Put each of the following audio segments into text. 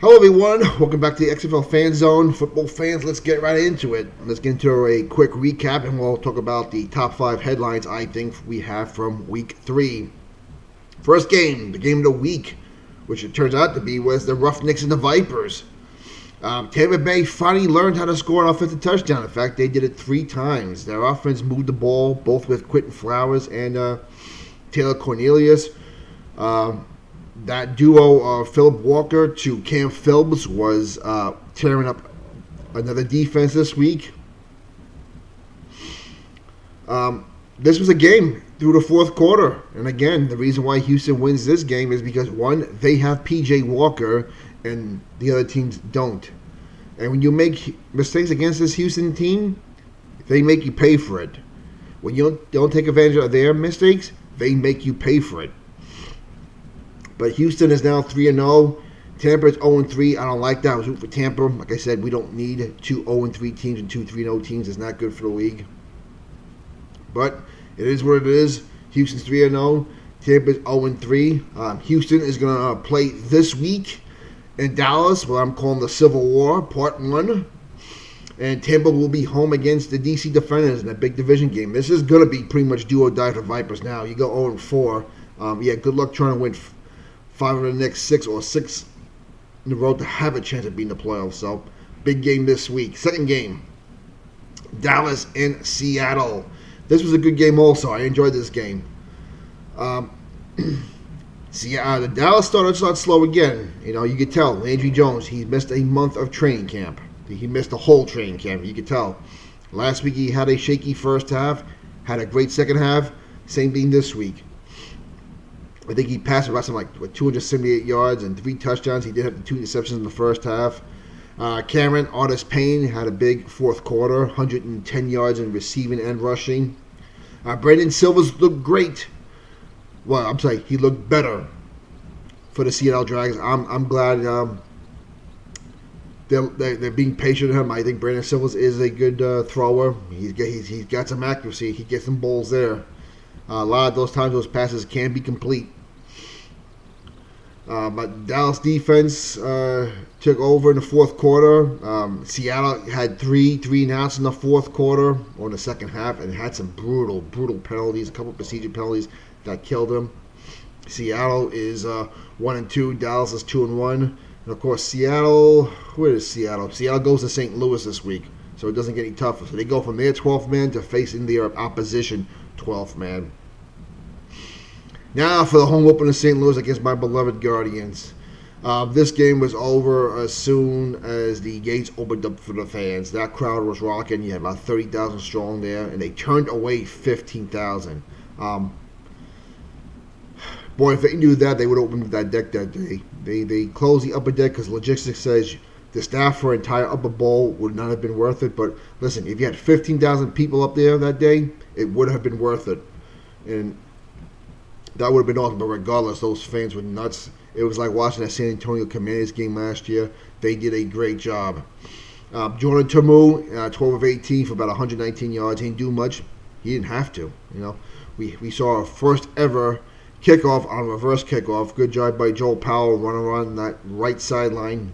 Hello, everyone. Welcome back to the XFL Fan Zone. Football fans, let's get right into it. Let's get into a quick recap, and we'll talk about the top 5 headlines I think we have from Week 3. First game, the game of the week, which it turns out to be, was the Roughnecks and the Vipers. Tampa Bay finally learned how to score an offensive touchdown. In fact, they did it 3 times. Their offense moved the ball, both with Quentin Flowers and Taylor Cornelius. That duo of Philip Walker to Cam Phillips was tearing up another defense this week. This was a game through the fourth quarter. And again, the reason why Houston wins this game is because, one, they have P.J. Walker and the other teams don't. And when you make mistakes against this Houston team, they make you pay for it. When you don't take advantage of their mistakes, they make you pay for it. But Houston is now 3-0. Tampa is 0-3. I don't like that. I was rooting for Tampa. Like I said, we don't need 2 0-3 teams and 2 3-0 teams. It's not good for the league. But it is what it is. Houston's 3-0. Tampa's 0-3. Houston is going to play this week in Dallas, what I'm calling the Civil War, Part 1. And Tampa will be home against the DC Defenders in a big division game. This is going to be pretty much do or die for Vipers now. You go 0-4. Good luck trying to win 5 of the next 6 or 6 in a row to have a chance of being in the playoffs. So, big game this week. Second game, Dallas and Seattle. This was a good game also. I enjoyed this game. The Dallas started slow again. You could tell. Landry Jones, he missed a month of training camp. He missed a whole training camp. You could tell. Last week he had a shaky first half, had a great second half. Same thing this week. I think he passed about something like 278 yards and 3 touchdowns. He did have the 2 interceptions in the first half. Cameron Artis-Payne had a big fourth quarter, 110 yards in receiving and rushing. Brandon Silvers looked great. Well, I'm sorry, he looked better for the Seattle Dragons. I'm glad they're being patient with him. I think Brandon Silvers is a good thrower. He's got some accuracy. He gets some balls there. A lot of those times, those passes can be complete. But Dallas defense took over in the fourth quarter. Seattle had three and outs in the fourth quarter or in the second half, and had some brutal penalties, a couple of procedure penalties that killed them. Seattle is 1-2. Dallas is 2-1. And of course, Seattle. Where is Seattle? Seattle goes to St. Louis this week, so it doesn't get any tougher. So they go from their 12th man to facing their opposition 12th man. Now for the home opener in St. Louis against my beloved Guardians. This game was over as soon as the gates opened up for the fans. That crowd was rocking. You had about 30,000 strong there, and they turned away 15,000. Boy, if they knew that, they would have opened that deck that day. They closed the upper deck because logistics says the staff for an entire upper bowl would not have been worth it. But listen, if you had 15,000 people up there that day, it would have been worth it. And that would have been awesome. But regardless, those fans were nuts. It was like watching that San Antonio Commanders game last year. They did a great job. Jordan Tamu, 12 of 18 for about 119 yards. He didn't do much. He didn't have to. We saw our first ever kickoff on reverse kickoff. Good job by Joel Powell running around that right sideline.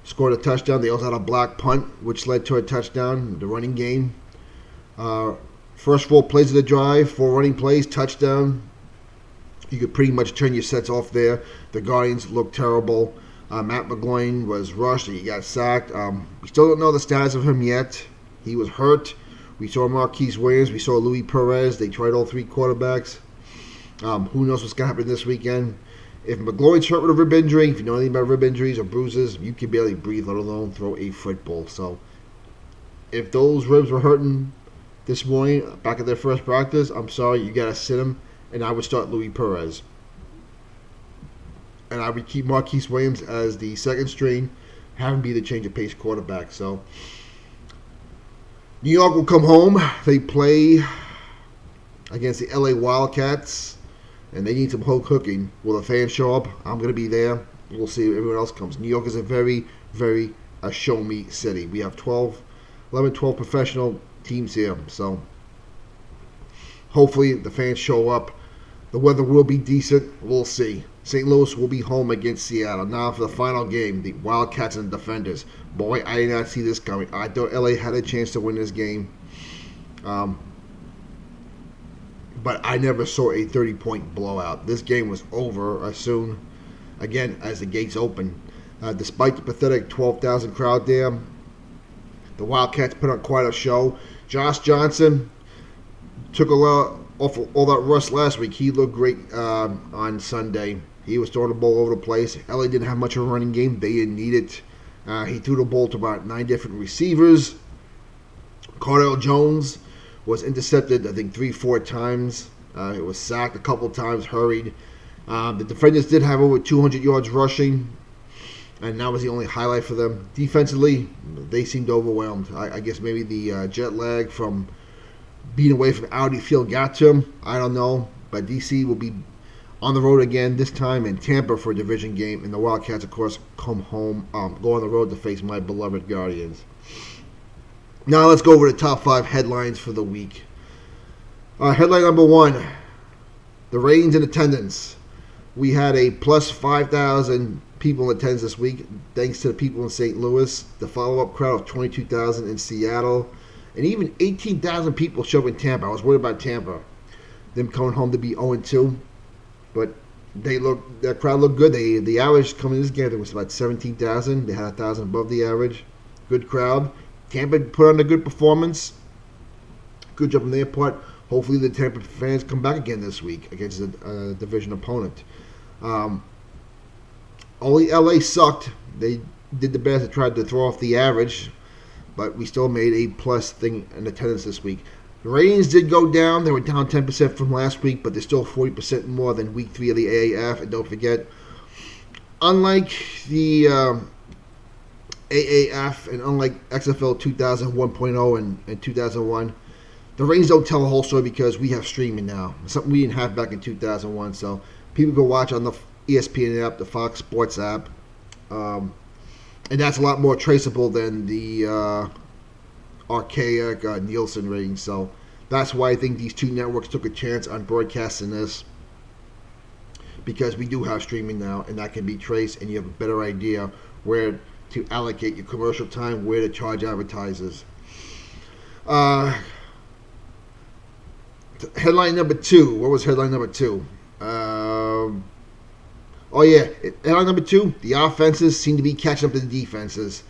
Scored a touchdown. They also had a block punt, which led to a touchdown. The running game. First 4 plays of the drive, 4 running plays, touchdown. You could pretty much turn your sets off there. The Guardians looked terrible. Matt McGloin was rushed. He got sacked. We still don't know the status of him yet. He was hurt. We saw Marquise Williams. We saw Luis Perez. They tried all 3 quarterbacks. Who knows what's going to happen this weekend. If McGloin's hurt with a rib injury, if you know anything about rib injuries or bruises, you can barely breathe, let alone throw a football. So if those ribs were hurting this morning, back at their first practice, I'm sorry, you got to sit him, and I would start Luis Perez. And I would keep Marquise Williams as the second string, have him be the change of pace quarterback. So New York will come home. They play against the LA Wildcats, and they need some whole cooking. Will the fans show up? I'm going to be there. We'll see if everyone else comes. New York is a very, very show-me city. We have 12 professional teams here. So hopefully the fans show up. The weather will be decent. We'll see. St. Louis will be home against Seattle. Now for the final game, the Wildcats and the Defenders. Boy, I did not see this coming. I thought LA had a chance to win this game. But I never saw a 30-point blowout. This game was over as soon, again, as the gates opened. Despite the pathetic 12,000 crowd there, the Wildcats put on quite a show. Josh Johnson took a lot off all that rust last week. He looked great on Sunday. He was throwing the ball over the place. LA didn't have much of a running game. They didn't need it. He threw the ball to about 9 different receivers. Cardell Jones was intercepted, I think, 3-4 times. It was sacked a couple times, hurried. The defenders did have over 200 yards rushing, and that was the only highlight for them. Defensively, they seemed overwhelmed. I guess maybe the jet lag from being away from Audi Field got to them. I don't know. But DC will be on the road again, this time in Tampa for a division game. And the Wildcats, of course, go on the road to face my beloved Guardians. Now let's go over the top 5 headlines for the week. Headline number 1, the ratings in attendance. We had a plus 5,000 people in attendance this week, thanks to the people in St. Louis. The follow-up crowd of 22,000 in Seattle. And even 18,000 people show up in Tampa. I was worried about Tampa, them coming home to be 0-2. But that crowd looked good. The average coming in this game was about 17,000. They had 1,000 above the average. Good crowd. Tampa put on a good performance. Good job on their part. Hopefully the Tampa fans come back again this week against a division opponent. Only LA sucked. They did the best to try to throw off the average, but we still made a plus thing in attendance this week. The ratings did go down. They were down 10% from last week, but they're still 40% more than week 3 of the AAF. And don't forget, unlike the AAF and unlike XFL 2000 1.0 and 2001, the ratings don't tell the whole story because we have streaming now. Something we didn't have back in 2001. So people go watch on the ESPN app, the Fox Sports app. And that's a lot more traceable than the archaic Nielsen ratings. So that's why I think these two networks took a chance on broadcasting this, because we do have streaming now, and that can be traced, and you have a better idea where to allocate your commercial time, where to charge advertisers. Headline number 2. What was headline number 2? Headline number 2. The offenses seem to be catching up to the defenses.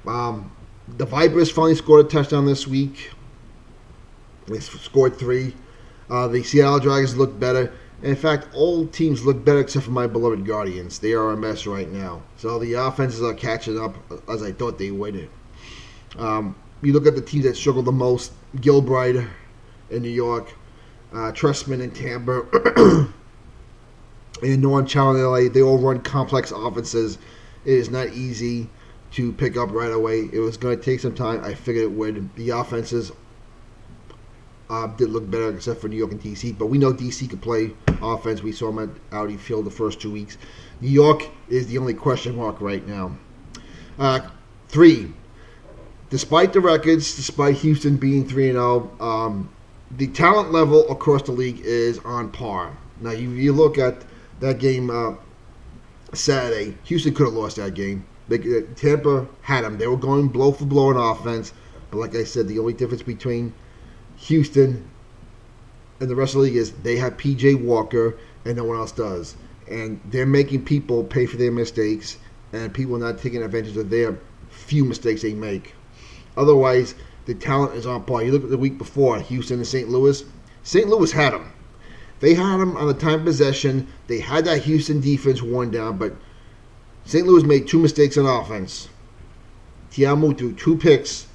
The Vipers finally scored a touchdown this week. They scored 3. The Seattle Dragons look better. In fact, all teams look better except for my beloved Guardians. They are a mess right now. So the offenses are catching up as I thought they would. You look at the teams that struggle the most. Gilbride in New York. Trustman in Tampa. And Norm Chow in LA. They all run complex offenses. It is not easy to pick up right away. It was going to take some time. I figured it would. The offenses did look better except for New York and DC. But we know DC could play offense. We saw them at Audi Field the first 2 weeks. New York is the only question mark right now. 3. Despite the records, despite Houston being 3-0, the talent level across the league is on par. Now, you look at that game Saturday. Houston could have lost that game. Tampa had them. They were going blow for blow in offense. But like I said, the only difference between Houston and the rest of the league is they have P.J. Walker and no one else does. And they're making people pay for their mistakes, and people are not taking advantage of their few mistakes they make. Otherwise, the talent is on par. You look at the week before, Houston and St. Louis. St. Louis had them. They had them on the time of possession. They had that Houston defense worn down, but St. Louis made 2 mistakes on offense. Tiamu threw 2 picks.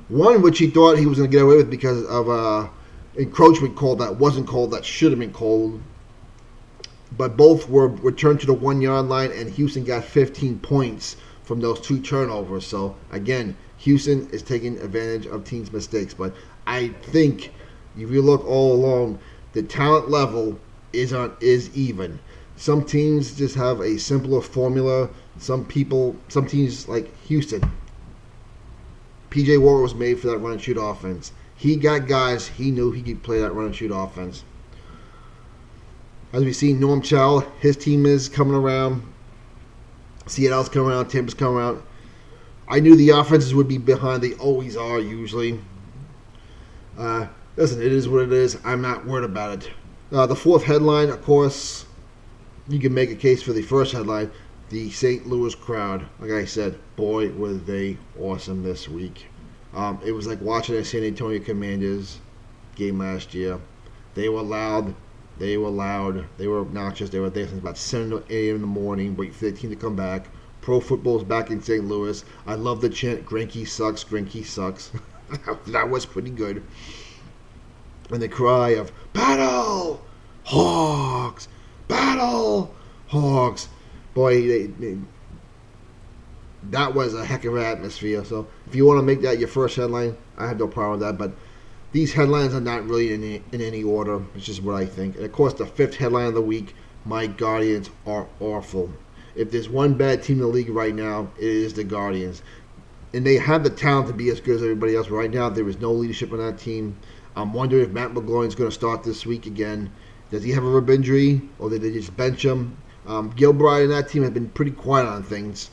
One which he thought he was going to get away with because of encroachment call that wasn't called, that should have been called. But both were returned to the 1-yard line, and Houston got 15 points from those 2 turnovers. So, again, Houston is taking advantage of teams' mistakes. But I think if you look all along, the talent level is even. Some teams just have a simpler formula. Some teams like Houston, P.J. Walker was made for that run and shoot offense. He got guys he knew he could play that run and shoot offense. As we see, Norm Chow, his team is coming around. Seattle's coming around. Tampa's coming around. I knew the offenses would be behind. They always are, usually. Listen, it is what it is. I'm not worried about it. The fourth headline, of course, you can make a case for the first headline. The St. Louis crowd. Like I said, boy, were they awesome this week. It was like watching a San Antonio Commanders game last year. They were loud. They were obnoxious. They were there since about 7 a.m. in the morning, waiting for their team to come back. Pro football's back in St. Louis. I love the chant, Greinke sucks, Greinke sucks. That was pretty good. And the cry of, Battle Hawks! Battle Hawks! Boy, that was a heck of an atmosphere. So if you want to make that your first headline, I have no problem with that. But these headlines are not really in any order. It's just what I think. And of course, the fifth headline of the week, my Guardians are awful. If there's one bad team in the league right now, it is the Guardians. And they have the talent to be as good as everybody else. Right now, there is no leadership on that team. I'm wondering if Matt McGloin is going to start this week again. Does he have a rib injury, or did they just bench him? Gilbride and that team have been pretty quiet on things.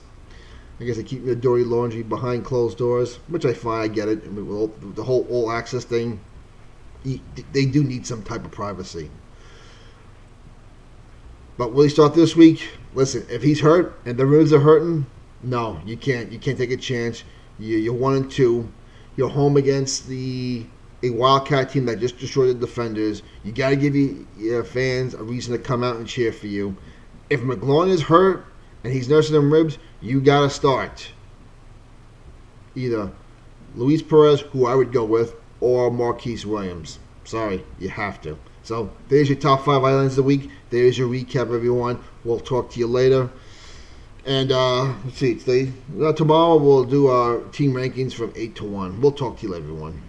I guess they keep their dirty laundry behind closed doors, which I find, I get it. I mean, the whole all-access thing, they do need some type of privacy. But will he start this week? Listen, if he's hurt and the ribs are hurting, no, you can't. You can't take a chance. You're 1-2. You're home against a Wildcat team that just destroyed the Defenders. You got to give your fans a reason to come out and cheer for you. If McGloin is hurt and he's nursing them ribs, you got to start either Luis Perez, who I would go with, or Marquise Williams. Sorry, you have to. So there's your top 5 islands of the week. There's your recap, everyone. We'll talk to you later. And let's see, tomorrow we'll do our team rankings from 8 to 1. We'll talk to you later, everyone.